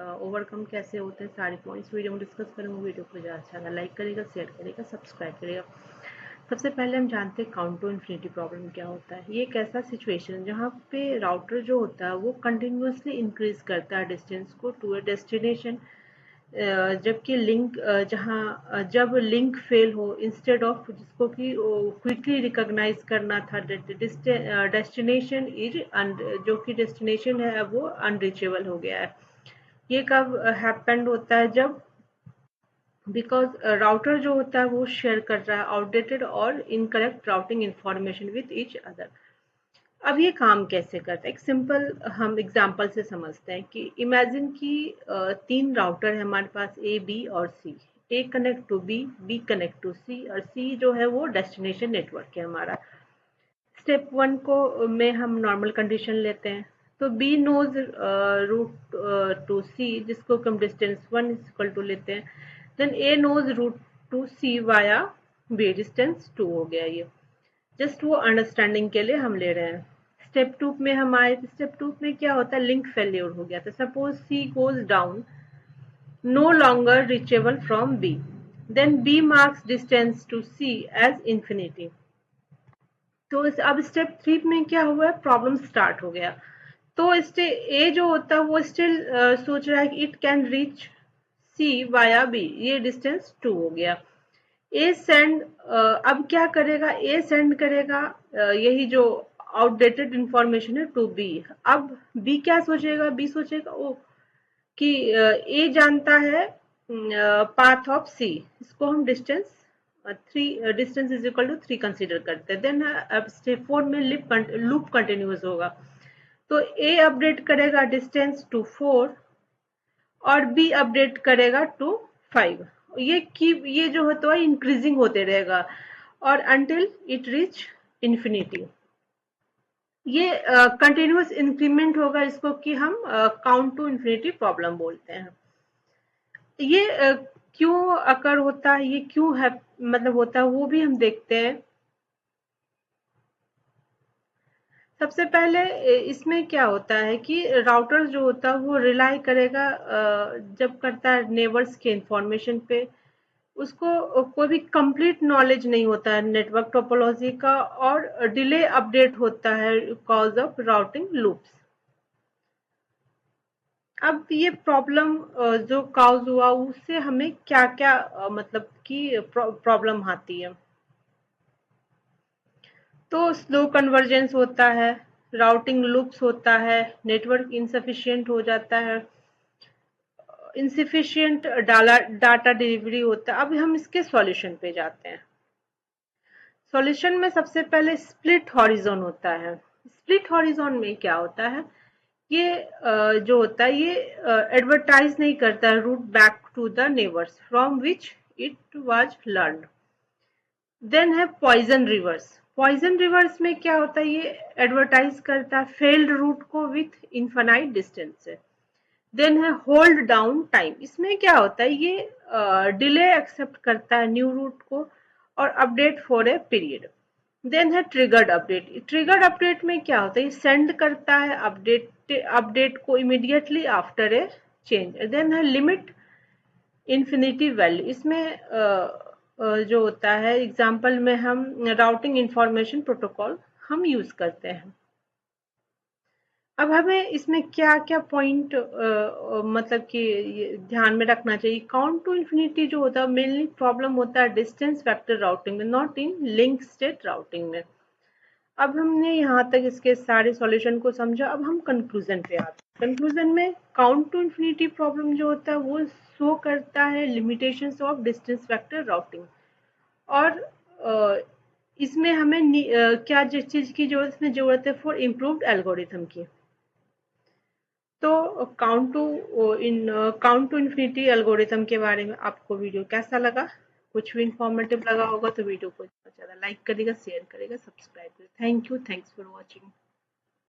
Overcome कैसे होते हैं, सारे पॉइंट्स वीडियो में डिस्कस करेंगे। वीडियो को ज़्यादा अच्छा लाइक करेगा, शेयर करेगा, सब्सक्राइब करेगा। सबसे पहले हम जानते हैं काउंट टू इन्फिनिटी प्रॉब्लम क्या होता है। ये एक ऐसा सिचुएशन है जहाँ पे राउटर जो होता है वो कंटिन्यूसली इंक्रीज करता है डिस्टेंस को टू अ डेस्टिनेशन, जबकि लिंक जब लिंक फेल हो, इंस्टेड ऑफ जिसको कि क्विकली रिकॉग्नाइज करना था डेस्टिनेशन इज जो कि डेस्टिनेशन है वो अनरीचेबल हो गया है। ये कब हैपेंड होता है, जब बिकॉज राउटर जो होता है वो शेयर कर रहा है आउटडेटेड और incorrect routing information with each other. अब ये काम कैसे करता है, एक सिंपल हम एग्जांपल से समझते हैं कि इमेजिन कि 3 राउटर है हमारे पास, ए, बी और C. A connect to B, B connect to C, और सी जो है वो डेस्टिनेशन नेटवर्क है हमारा। स्टेप 1 को में हम नॉर्मल कंडीशन लेते हैं, तो बी नोज रूट टू सी, जिसको हम डिस्टेंस 1 इज इक्वल टू लेते हैं। देन ए नोज रूट टू सी वाया बी, डिस्टेंस 2 हो गया। ये जस्ट वो अंडरस्टैंडिंग के लिए हम ले रहे हैं। स्टेप 2 में हम आए, स्टेप 2 में क्या होता है, लिंक फेल्योर हो गया था। Suppose C goes down, no longer reachable from B, then B marks distance to C as infinity. तो अब स्टेप 3 में क्या हुआ है, प्रॉब्लम स्टार्ट हो गया। तो ए जो होता है वो स्टिल सोच रहा है कि it can reach C via B, ये डिस्टेंस 2 हो गया। ए सेंड, अब क्या करेगा, ए सेंड करेगा यही जो आउटडेटेड इंफॉर्मेशन है टू बी। अब बी क्या सोचेगा, बी सोचेगा ओ कि ए जानता है पाथ ऑफ सी, इसको हम distance 3, distance is equal to 3 consider करते हैं। देन अब स्टेप 4 में लूप कंटिन्यूस होगा, तो ए अपडेट करेगा डिस्टेंस टू 4 और बी अपडेट करेगा टू 5। ये जो होता है इंक्रीजिंग होते रहेगा और अंटिल इट रीच इन्फिनिटी। ये कंटिन्यूस इंक्रीमेंट होगा, इसको कि हम काउंट टू इन्फिनिटी प्रॉब्लम बोलते हैं। ये क्यों अकर होता है, ये क्यों है मतलब होता है, वो भी हम देखते हैं। सबसे पहले इसमें क्या होता है कि राउटर जो होता है वो रिलाई करेगा जब करता है नेबर्स के इंफॉर्मेशन पे। उसको कोई भी कंप्लीट नॉलेज नहीं होता है नेटवर्क टोपोलॉजी का, और डिले अपडेट होता है कॉज ऑफ राउटिंग लूप्स। अब ये प्रॉब्लम जो काउज हुआ उससे हमें क्या क्या मतलब कि प्रॉब्लम आती है। तो स्लो कन्वर्जेंस होता है, राउटिंग लूप्स होता है, नेटवर्क इनसफिशिएंट हो जाता है, इनसफिशिएंट डाटा डिलीवरी होता है। अब हम इसके सॉल्यूशन पे जाते हैं। सॉल्यूशन में सबसे पहले स्प्लिट हॉरिजॉन होता है। स्प्लिट हॉरिजॉन में क्या होता है, ये जो होता है ये एडवर्टाइज नहीं करता है route back to the neighbours from which it was learned. Then है पॉइजन रिवर्स। पॉइजन रिवर्स में क्या होता है, ये एडवर्टाइज करता है फेल्ड रूट को विथ इनफाइनाइट डिस्टेंस से। देन है होल्ड डाउन टाइम, इसमें क्या होता है, ये डिले एक्सेप्ट करता है न्यू रूट को और update for a period. Then है ट्रिगर्ड अपडेट। ट्रिगर्ड अपडेट में क्या होता है, ये सेंड करता है अपडेट को immediately after a change. Then है लिमिट इन्फिनिटी वैल्यू, इसमें जो होता है एग्जांपल में हम राउटिंग इंफॉर्मेशन प्रोटोकॉल हम यूज करते हैं। अब हमें इसमें क्या क्या पॉइंट मतलब कि ध्यान में रखना चाहिए। काउंट टू इन्फिनिटी जो होता है मेनली प्रॉब्लम होता है डिस्टेंस वेक्टर राउटिंग में, not in link state routing में। अब हमने यहाँ तक इसके सारे सॉल्यूशन को समझा, अब हम कंक्लूजन पे आते हैं। कंक्लूजन में काउंट टू इन्फिनिटी प्रॉब्लम जो होता है वो शो करता है limitations of distance vector routing, और इसमें हमें क्या जिस चीज की जरूरत है फॉर इम्प्रूव्ड एल्गोरिथम की। तो काउंट टू इन्फिनिटी एल्गोरिथम के बारे में आपको वीडियो कैसा लगा, कुछ भी इंफॉर्मेटिव लगा होगा तो वीडियो को ज़्यादा लाइक करिएगा, शेयर करिएगा, सब्सक्राइब करिएगा। Thank you, thanks for watching.